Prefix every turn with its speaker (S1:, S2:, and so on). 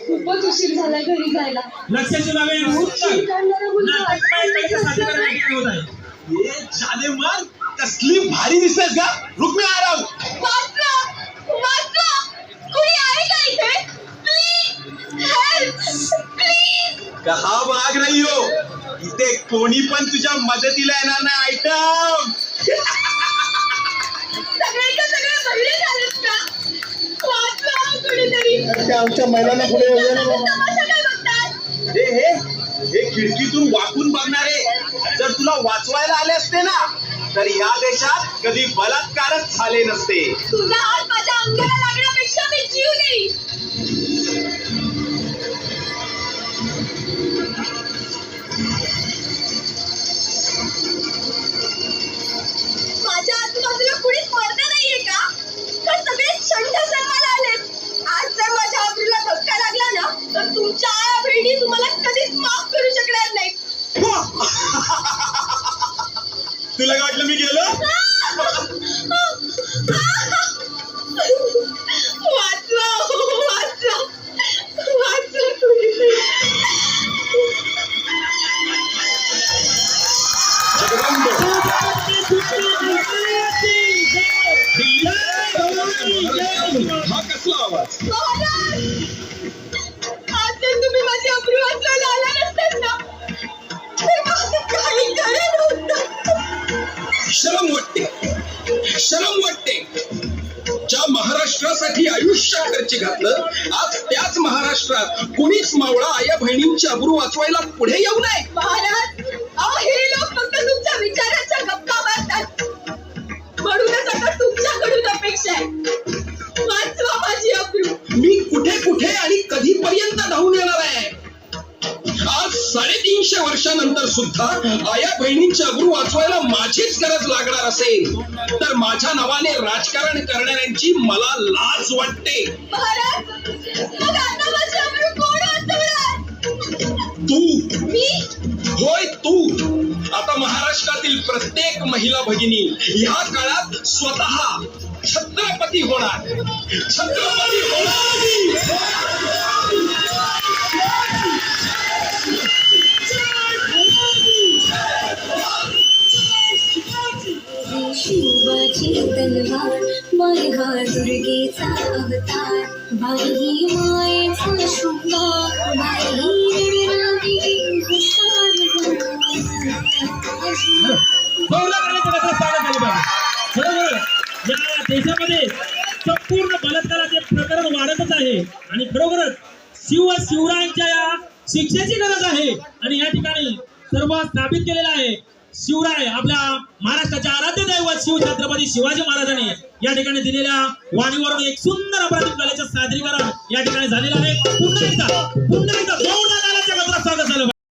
S1: खूपच उशीर झाला घरी जायला.
S2: लक्षाची बाब आहे.
S3: ये जाने मन कसली भारी दिसतेस का रुक्मी आ रहा हूं.
S1: कोणी आहे का इथे? Please help, please.
S3: कहा भाग रही हो. इथे कोणी पण तुझ्या मदतीला येणार नाही. आयटम
S1: सगळे बहिरे झालेत का? वाचवा कोणीतरी.
S3: आमच्या महिलांना पुढे येऊ ना बाबा.
S1: तमाशा काय बघताय?
S3: हे खिडकीतून वाकून बघणारे जर तुला वाचवायला आले असते ना तर या देशात कधी बलात्कारच झाले नसते.
S1: तुझा हात माझ्या अंगाला लागण्यापेक्षा मी जीव देईन. माझ्या आजूबाजूला कुणीच मरत नाहीये का? तर सगळे छंद जन्माला आलेत. आज जर माझ्या आबरूला धक्का लागला ना तर तुमच्या आया बहिणी तुम्हाला कधीच माफ करू शकणार नाही.
S3: तुला काय वाटलं मी गेलो. हा कसला आवाज.
S1: आज जर तुम्ही माझी अब्रू वाचवायला आला नसतात ना तर माझं काही खरं नव्हतं.
S4: शरम वाटते. ज्या महाराष्ट्रासाठी आयुष्य खर्च घातलं आज त्याच महाराष्ट्रात कुणीच मावळा आया बहिणींची अब्रू वाचवायला पुढे येऊ नये.
S1: महाराज, अहो हे लोक फक्त तुमच्या विचारांच्या गप्पा मारतात. म्हणूनच आता तुमच्याकडून अपेक्षा आहे. वाचवा माझी अब्रू.
S4: मी कुठे आणि कधीपर्यंत धावून येणार आहे. आज 350 वर्षानंतर सुद्धा आया बहिणींची अब्रू वाचवायला माझीच गरज लागणार असेल तर माझ्या नावाने राजकारण करणाऱ्यांची मला लाज वाटते.
S1: महाराज, मग आता माझी अब्रू कोण वाचवणार?
S4: तू.
S1: मी?
S4: होय तू. आता महाराष्ट्रातील प्रत्येक महिला भगिनी ह्या काळात स्वतः छत्रपती होणार.
S5: शिवाची तलवार माय हा दुर्गेचा अवतार. बाई मायेचा शृंगार बाई रडरागी हुशार.
S2: या देशामध्ये संपूर्ण बलात्काराचे प्रकरण वाढतच आहे आणि खरोखरच शिवरायांच्या या शिक्षेची गरज आहे. आणि या ठिकाणी सर्व स्थापित केलेलं आहे. शिवराय आपल्या महाराष्ट्राच्या आराध्य दैवत शिवछत्रपती शिवाजी महाराजांनी या ठिकाणी दिलेल्या वाणीवरून एक सुंदर अप्रतिम कलेचं सादरीकरण या ठिकाणी झालेलं आहे. पुन्हा एकदा